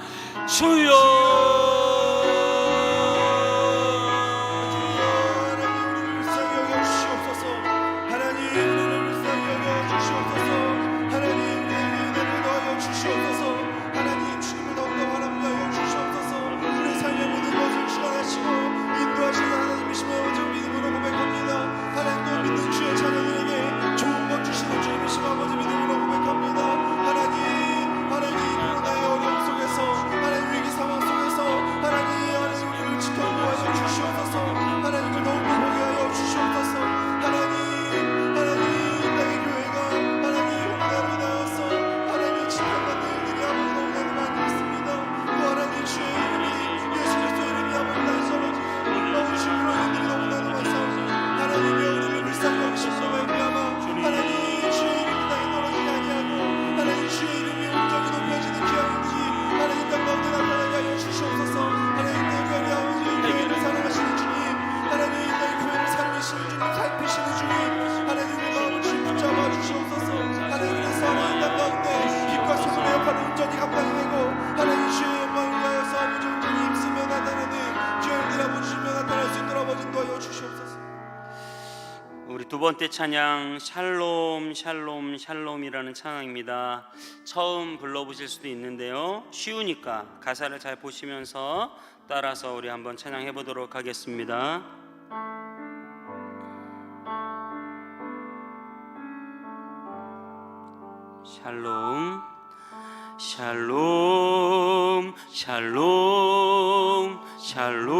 Speaker 2: 주여. 우리 두 번째 찬양 샬롬 샬롬 샬롬이라는 찬양입니다. 처음 불러보실 수도 있는데요, 쉬우니까 가사를 잘 보시면서 따라서 우리 한번 찬양해 보도록 하겠습니다. 샬롬 샬롬 샬롬 샬롬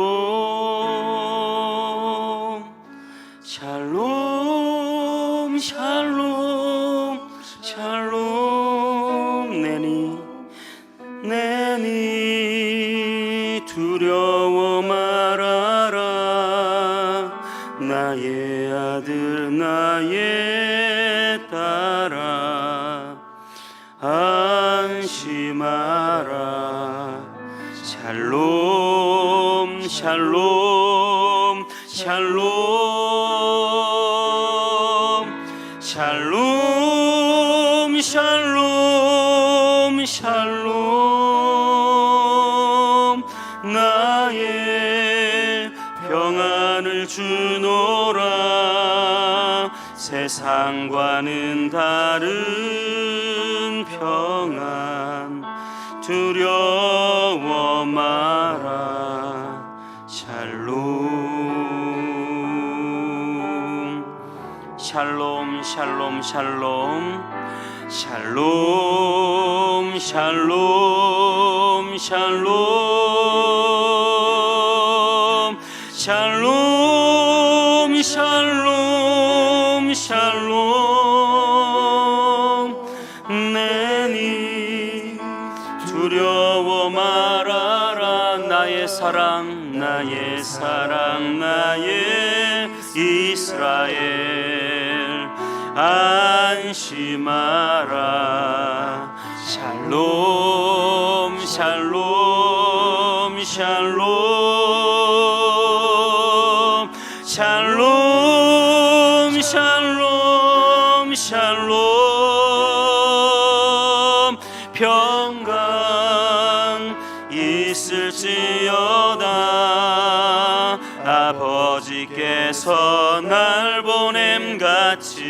Speaker 2: 샬롬 샬롬 샬롬 내니 두려워 말아라. 나의 아들 나의 딸아 안심하라. 샬롬 샬롬 샬롬 샬롬 샬롬 샬롬 나의 평안을 주노라. 세상과는 다른 평안 두려워 마라. 샬롬 샬롬 샬롬 샬롬 샬롬 샬롬 샬롬 샬롬 샬롬 샬롬 내니 두려워 말아라. 나의 사랑 나의 사랑 나의 이스라엘 안심하라. 샬롬 샬롬 샬롬 샬롬 샬롬 샬롬 평강 있을지어다. 아버지께서 날 보냄같이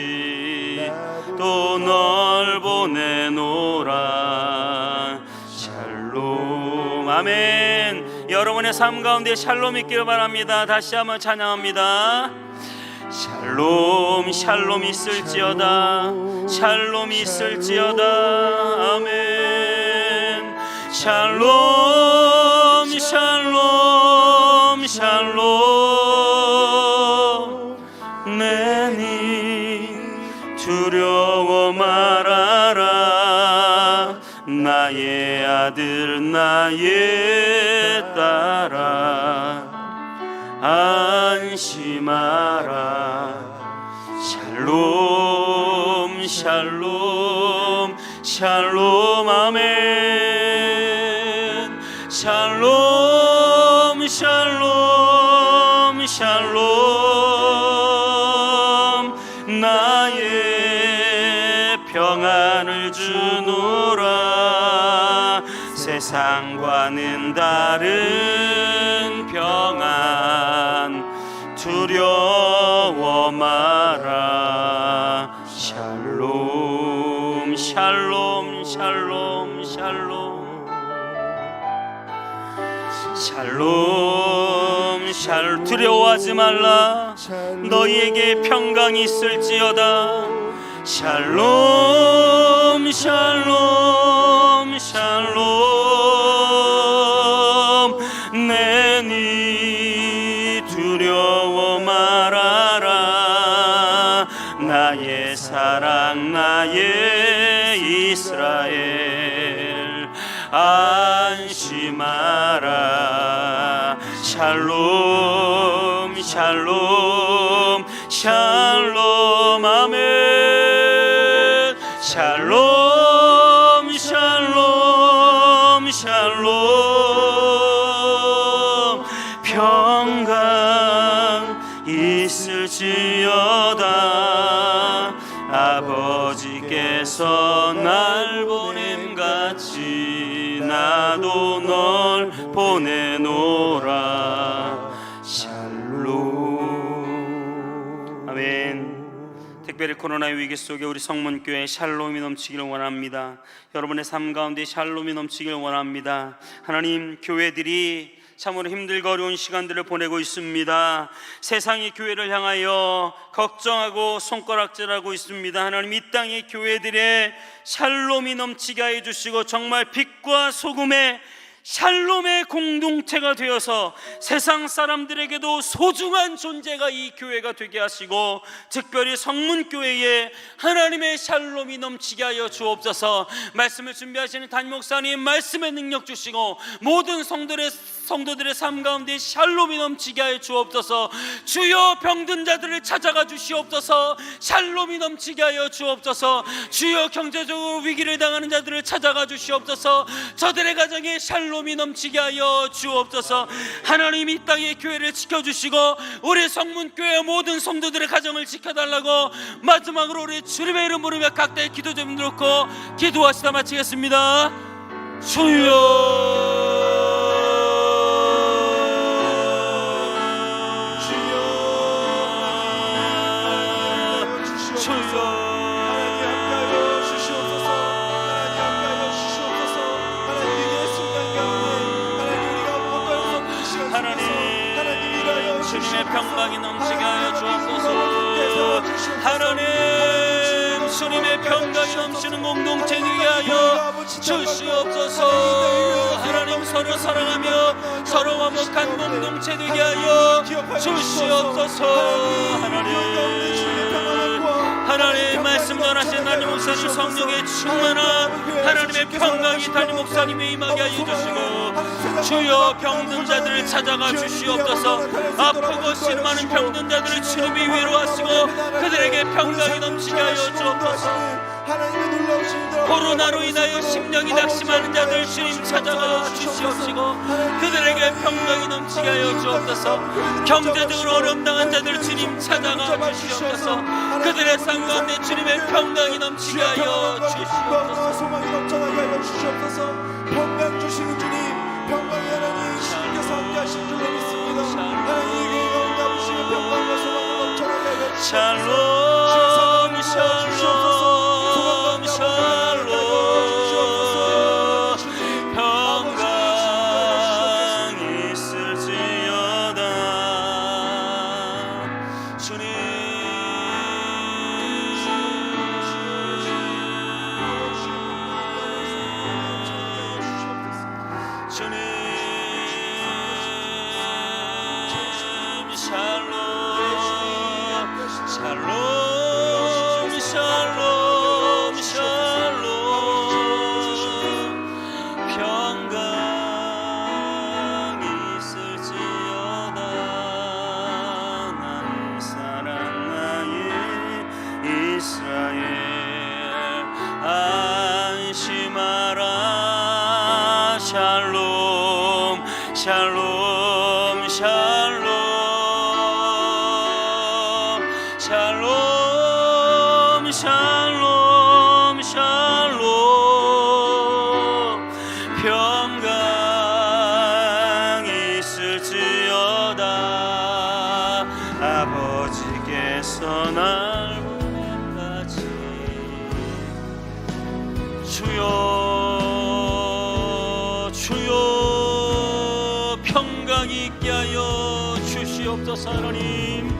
Speaker 2: 또 널 보내노라. 샬롬 아멘. 여러분의 삶 가운데 샬롬 있기를 바랍니다. 다시 한번 찬양합니다. 샬롬 샬롬 있을지어다. 샬롬 있을지어다. 아멘. 샬롬 샬롬 샬롬 내니 두려워 말아라. 나의 아들 나의 딸아 안심하라. 샬롬 샬롬 샬롬 아멘. 샬롬 샬롬 샬롬 나의 평안을 주노라. 세상과는 다른 평안 두려워 마라. 샬롬 샬롬 샬롬 샬롬 샬롬 샬롬. 두려워하지 말라. 너희에게 평강이 있을지어다. 샬롬 샬롬 샬롬. 내니 두려워 말아라. 나의 사랑 나의 이스라엘 안심하라. 샬롬 샬롬 샬롬 아멘. 샬롬 샬롬 샬롬. 평강 있을지어다. 아버지께서 날 보냄같이 나도 널 보내노라. 샬롬 아멘. 특별히 코로나의 위기 속에 우리 성문교회 샬롬이 넘치기를 원합니다. 여러분의 삶 가운데 샬롬이 넘치기를 원합니다. 하나님, 교회들이 참으로 힘들고 어려운 시간들을 보내고 있습니다. 세상이 교회를 향하여 걱정하고 손가락질하고 있습니다. 하나님, 이 땅의 교회들의 샬롬이 넘치게 하여 주시고 정말 빛과 소금의 샬롬의 공동체가 되어서 세상 사람들에게도 소중한 존재가 이 교회가 되게 하시고, 특별히 성문교회에 하나님의 샬롬이 넘치게 하여 주옵소서. 말씀을 준비하시는 담임 목사님 말씀의 능력 주시고, 모든 성도들의 삶 가운데 샬롬이 넘치게 하여 주옵소서. 주여, 병든 자들을 찾아가 주시옵소서. 샬롬이 넘치게 하여 주옵소서. 주여, 경제적으로 위기를 당하는 자들을 찾아가 주시옵소서. 저들의 가정에 샬롬이 넘치게 하여 주옵소서. 하나님, 이 땅의 교회를 지켜주시고 우리 성문교회 모든 성도들의 가정을 지켜달라고 마지막으로 우리 주님의 이름 부르며 각자의 기도 좀 놓고 기도하시다 마치겠습니다. 주여, 주님의 평강이 넘치게 하여 주옵소서. 하나님, 주님의 평강이 넘치는 공동체 되게 하여 주시옵소서. 하나님, 서로 사랑하며 서로 화목한 공동체 되게 하여 주시옵소서. 하나님, 말씀 전하신 하나님 목사님 성령의 충만한 하나님의 평강이 담임 목사님에 임하게 하여 주시고, 주여, 병든 자들을 찾아가 주시옵소서. 아프고 신음하는 병든 자들을 주님이 위로하시고 그들에게 평강이 넘치게 하여 주옵소서. 코로나로 인하여 심령이 낙심하는 자들 주님 찾아가 주시옵시고 그들에게 평강이 넘치게 하여 주옵소서. 경제적으로 어려움 당한 자들 주님 찾아가 주시옵소서. 그들의 삶 가운데 주님의 평강이 넘치게 하여 주시옵소서.
Speaker 1: 소망이 넘쳐나게 하여 주시옵소서. 평강 주시는 주님, 평강의 하나님, 주님께서 함께 하신 줄로 믿습니다. 하나님의 가운데 아버지의 평강과 소망을 넘쳐나게 하여
Speaker 2: 샬롬 샬롬 샬롬. 평강 있을지어다. 주님, 주님, 샬롬 샬롬 샬롬.
Speaker 4: 주여 주여 평강이 있게 하여 주시옵소서. 하나님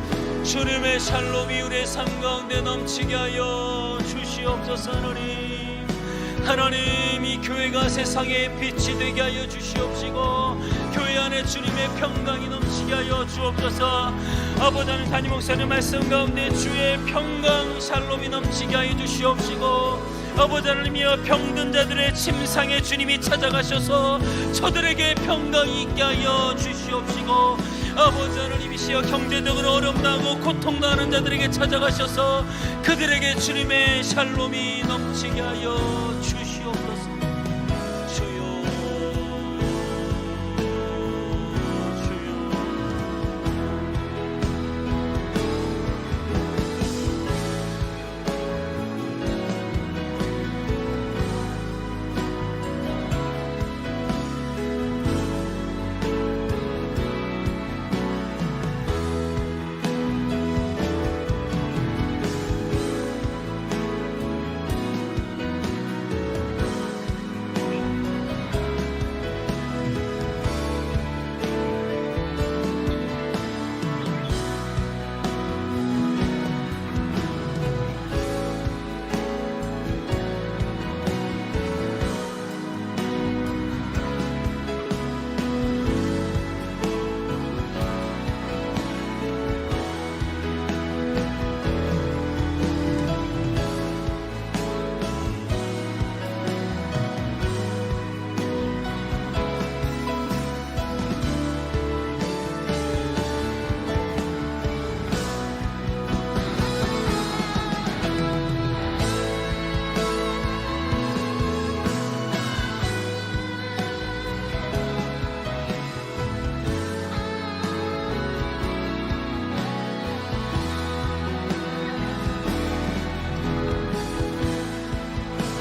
Speaker 4: 주님의 샬롬이 우리의 삶 가운데 넘치게 하여 주시옵소서. 하나님 이 교회가 세상의 빛이 되게 하여 주시옵시고 교회 안에 주님의 평강이 넘치게 하여 주옵소서. 아버지 하나님 담임 목사님 말씀 가운데 주의 평강 샬롬이 넘치게 하여 주시옵시고 아버지 하나님이여 병든 자들의 침상에 주님이 찾아가셔서 저들에게 평강이 있게 하여 주시옵시고 아버지 하나님이시여 경제적으로 어렵다고 고통당하는 자들에게 찾아가셔서 그들에게 주님의 샬롬이 넘치게 하여